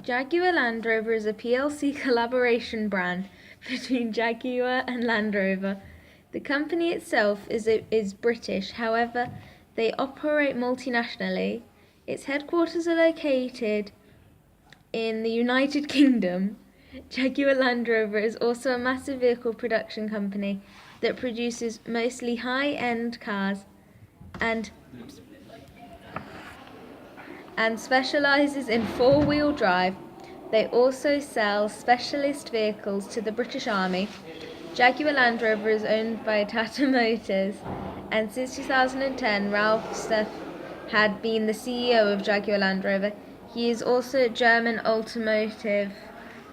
Jaguar Land Rover is a PLC collaboration brand between Jaguar and Land Rover. The company itself is British, however, they operate multinationally. Its headquarters are located in the United Kingdom. Jaguar Land Rover is also a massive vehicle production company that produces mostly high-end cars and specializes in four-wheel drive. They also sell specialist vehicles to the British Army. Jaguar Land Rover is owned by Tata Motors, and since 2010, Ralph Steff had been the CEO of Jaguar Land Rover. He is also a German automotive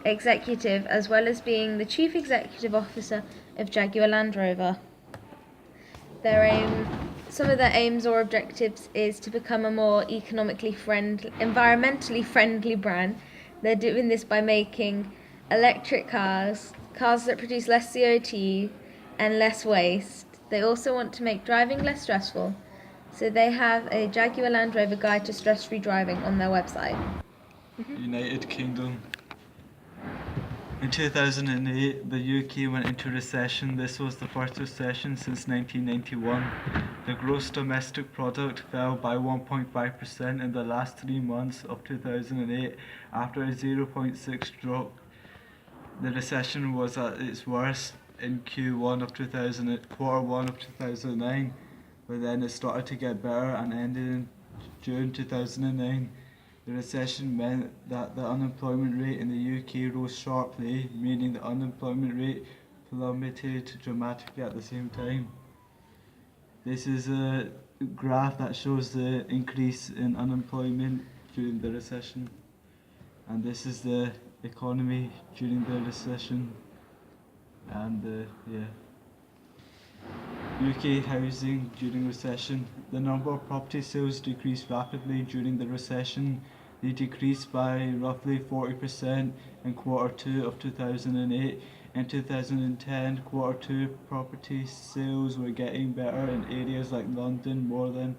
executive, as well as being the chief executive officer of Jaguar Land Rover. Some of their aims or objectives is to become a more environmentally friendly brand. They're doing this by making electric cars that produce less CO2 and less waste. They also want to make driving less stressful. So they have a Jaguar Land Rover guide to stress-free driving on their website. United Kingdom. In 2008, the UK went into recession. This was the first recession since 1991. The gross domestic product fell by 1.5% in the last 3 months of 2008 after a 0.6 drop. The recession was at its worst in quarter 1 of 2009, but then it started to get better and ended in June 2009. The recession meant that the unemployment rate in the UK rose sharply, meaning the unemployment rate plummeted dramatically at the same time. This is a graph that shows the increase in unemployment during the recession, and this is the economy during the recession. And UK housing during recession. The number of property sales decreased rapidly during the recession. They decreased by roughly 40% in quarter 2 of 2008. In 2010, quarter 2 property sales were getting better in areas like London more than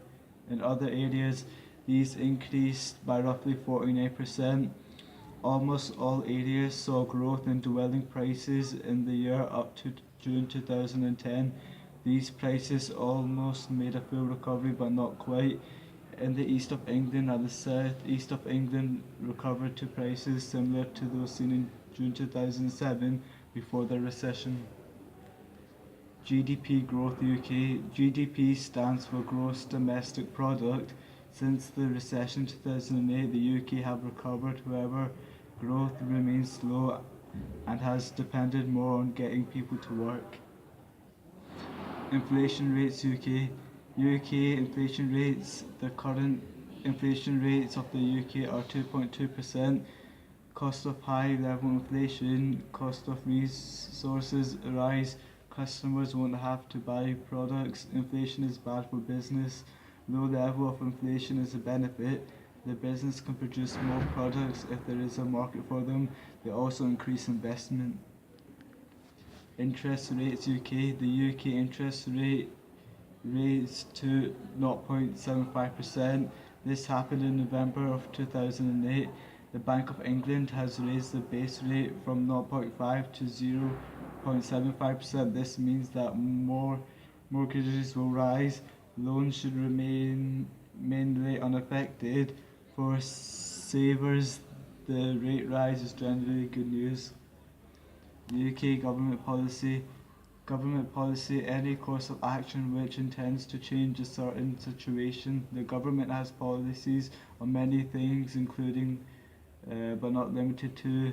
in other areas. These increased by roughly 49%. Almost all areas saw growth in dwelling prices in the year up to June 2010. These prices almost made a full recovery, but not quite. In the east of England and the south east of England recovered to prices similar to those seen in June 2007 before the recession. GDP growth UK. GDP stands for Gross Domestic Product. Since the recession 2008, the UK have recovered. However, growth remains slow and has depended more on getting people to work. Inflation rates UK. UK inflation rates. The current inflation rates of the UK are 2.2%. Cost of high level inflation, cost of resources rise, customers won't have to buy products, inflation is bad for business, low level of inflation is a benefit, the business can produce more products if there is a market for them, they also increase investment. Interest rates UK. The UK interest rate raised to 0.75%. This happened in November of 2008. The Bank of England has raised the base rate from 0.5 to 0.75%. This means that more mortgages will rise. Loans should remain mainly unaffected. For savers, the rate rise is generally good news. UK government policy. Government policy, any course of action which intends to change a certain situation. The government has policies on many things, including but not limited to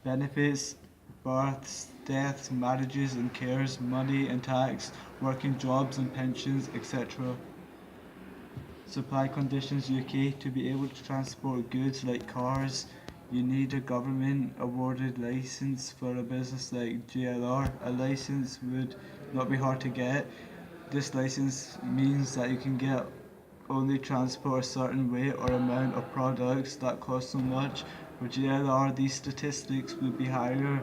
benefits, births, deaths, marriages and cares, money and tax, working jobs and pensions, etc. Supply conditions UK. To be able to transport goods like cars, you need a government awarded license. For a business like JLR, a license would not be hard to get. This license means that you can get only transport a certain weight or amount of products that cost so much. For JLR, these statistics would be higher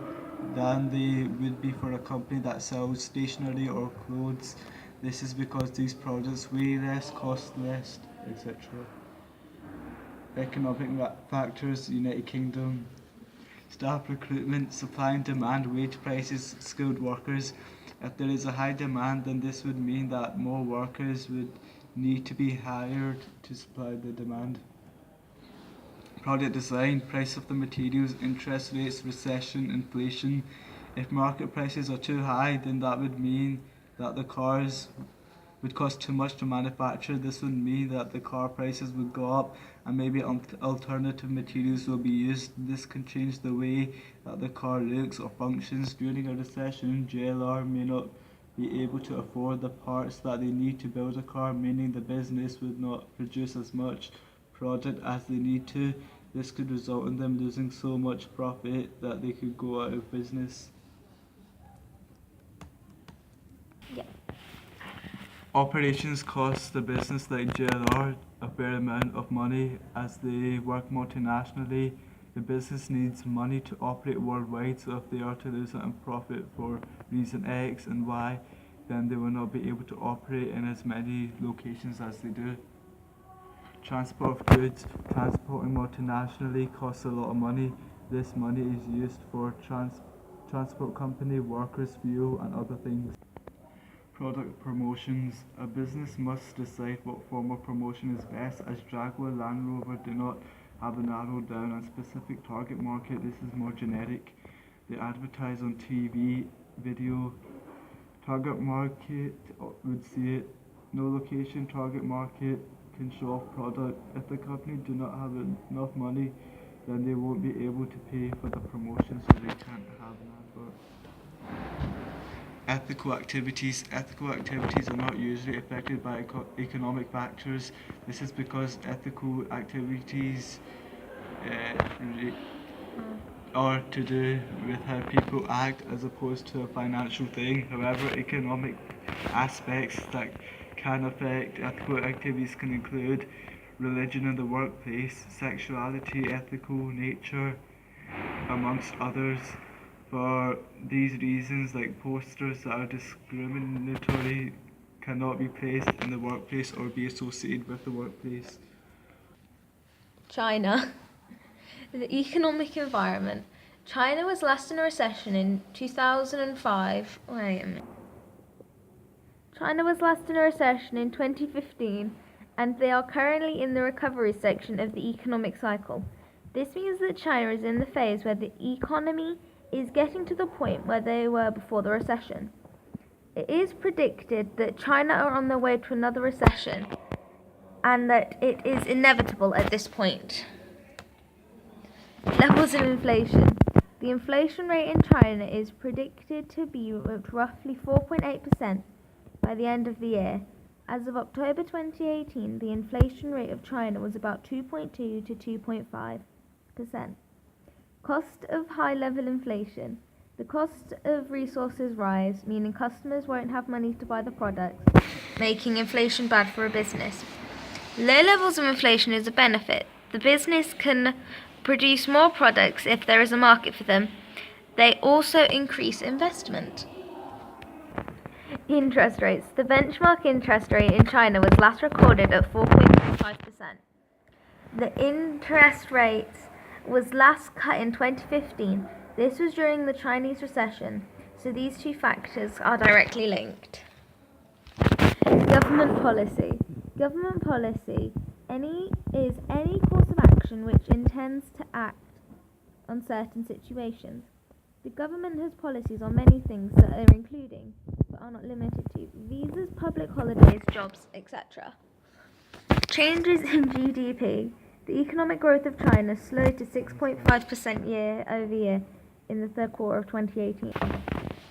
than they would be for a company that sells stationery or clothes. This is because these products weigh less, cost less, etc. economic factors, United Kingdom, staff recruitment, supply and demand, wage prices, skilled workers. If there is a high demand, then this would mean that more workers would need to be hired to supply the demand. Product design, price of the materials, interest rates, recession, inflation. If market prices are too high, then that would mean that the cars would cost too much to manufacture. This would mean that the car prices would go up and maybe alternative materials will be used. This can change the way that the car looks or functions. During a recession, JLR may not be able to afford the parts that they need to build a car, meaning the business would not produce as much product as they need to. This could result in them losing so much profit that they could go out of business. Yeah. Operations cost the business like JLR a fair amount of money as they work multinationally. The business needs money to operate worldwide, so if they are to lose out on profit for reason X and Y, then they will not be able to operate in as many locations as they do. Transport of goods. Transporting multinationally costs a lot of money. This money is used for transport company, workers, fuel and other things. Product promotions. A business must decide what form of promotion is best, as Jaguar Land Rover do not have a narrowed down and specific target market. This is more generic. They advertise on TV, video. Target market would see it. No location, target market can show off product. If the company do not have enough money, then they won't be able to pay for the promotion, so they can't have an advert. Ethical activities. Ethical activities are not usually affected by economic factors. This is because ethical activities are to do with how people act as opposed to a financial thing. However, economic aspects that can affect ethical activities can include religion in the workplace, sexuality, ethical nature, amongst others. For these reasons, like posters that are discriminatory cannot be placed in the workplace or be associated with the workplace. China. The economic environment. China was last in a recession in 2005. Wait a minute. China was last in a recession in 2015, and they are currently in the recovery section of the economic cycle. This means that China is in the phase where the economy is getting to the point where they were before the recession. It is predicted that China are on their way to another recession, and that it is inevitable at this point. Levels of inflation. The inflation rate in China is predicted to be at roughly 4.8% by the end of the year. As of October 2018, the inflation rate of China was about 2.2 to 2.5%. Cost of high-level inflation. The cost of resources rise, meaning customers won't have money to buy the products, making inflation bad for a business. Low levels of inflation is a benefit. The business can produce more products if there is a market for them. They also increase investment. Interest rates. The benchmark interest rate in China was last recorded at 4.35%. The interest rate was last cut in 2015. This was during the Chinese recession, so these two factors are directly linked. Government policy. Government policy is any course of action which intends to act on certain situations. The government has policies on many things that are including, but are not limited to, visas, public holidays, jobs, etc. Changes in GDP. The economic growth of China slowed to 6.5% year-over-year in the third quarter of 2018.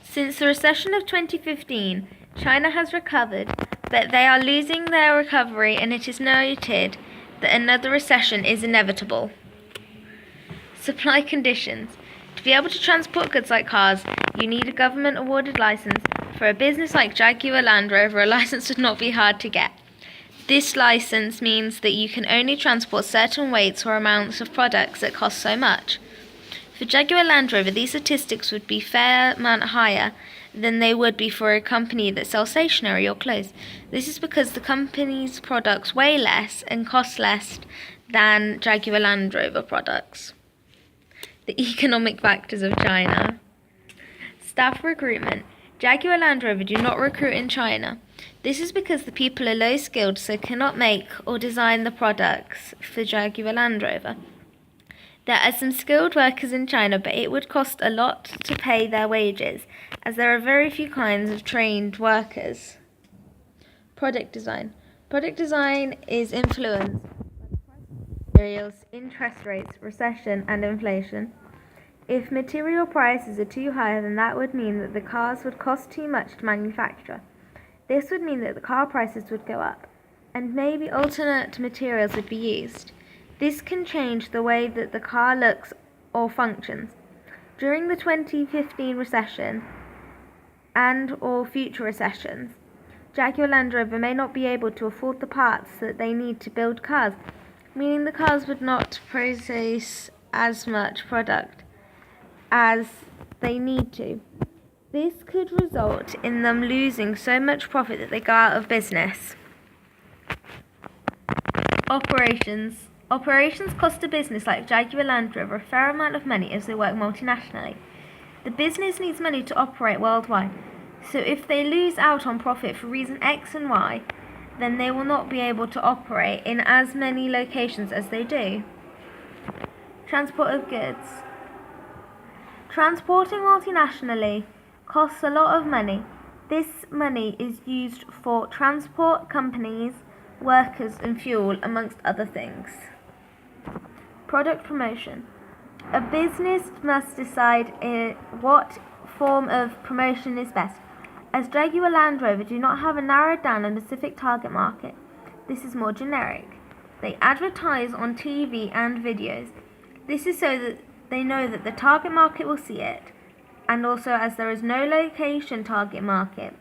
Since the recession of 2015, China has recovered, but they are losing their recovery, and it is noted that another recession is inevitable. Supply conditions. To be able to transport goods like cars, you need a government-awarded license. For a business like Jaguar Land Rover, a license would not be hard to get. This license means that you can only transport certain weights or amounts of products that cost so much. For Jaguar Land Rover, these statistics would be a fair amount higher than they would be for a company that sells stationery or clothes. This is because the company's products weigh less and cost less than Jaguar Land Rover products. The economic factors of China. Staff recruitment. Jaguar Land Rover do not recruit in China. This is because the people are low skilled, so cannot make or design the products for Jaguar Land Rover. There are some skilled workers in China, but it would cost a lot to pay their wages, as there are very few kinds of trained workers. Product design. Product design is influenced by the price of materials, interest rates, recession, and inflation. If material prices are too high, then that would mean that the cars would cost too much to manufacture. This would mean that the car prices would go up, and maybe alternate materials would be used. This can change the way that the car looks or functions. During the 2015 recession and or future recessions, Jaguar Land Rover may not be able to afford the parts that they need to build cars, meaning the cars would not process as much product as they need to. This could result in them losing so much profit that they go out of business. Operations. Operations cost a business like Jaguar Land Rover a fair amount of money as they work multinationally. The business needs money to operate worldwide, so if they lose out on profit for reason X and Y, then they will not be able to operate in as many locations as they do. Transport of goods. Transporting multinationally costs a lot of money. This money is used for transport companies, workers, and fuel, amongst other things. Product promotion. A business must decide what form of promotion is best. As Jaguar Land Rover do not have a narrowed down and specific target market, this is more generic. They advertise on TV and videos. This is so that they know that the target market will see it, and also as there is no location target market,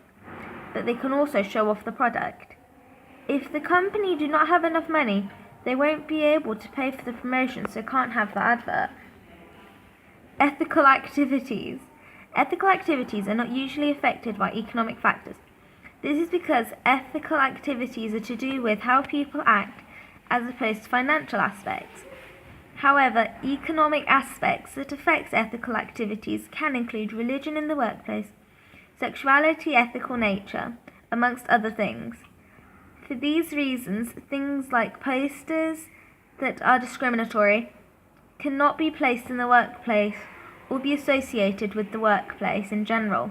that they can also show off the product. If the company do not have enough money, they won't be able to pay for the promotion, so can't have the advert. Ethical activities. Ethical activities are not usually affected by economic factors. This is because ethical activities are to do with how people act as opposed to financial aspects. However, economic aspects that affect ethical activities can include religion in the workplace, sexuality, ethical nature, amongst other things. For these reasons, things like posters that are discriminatory cannot be placed in the workplace or be associated with the workplace in general.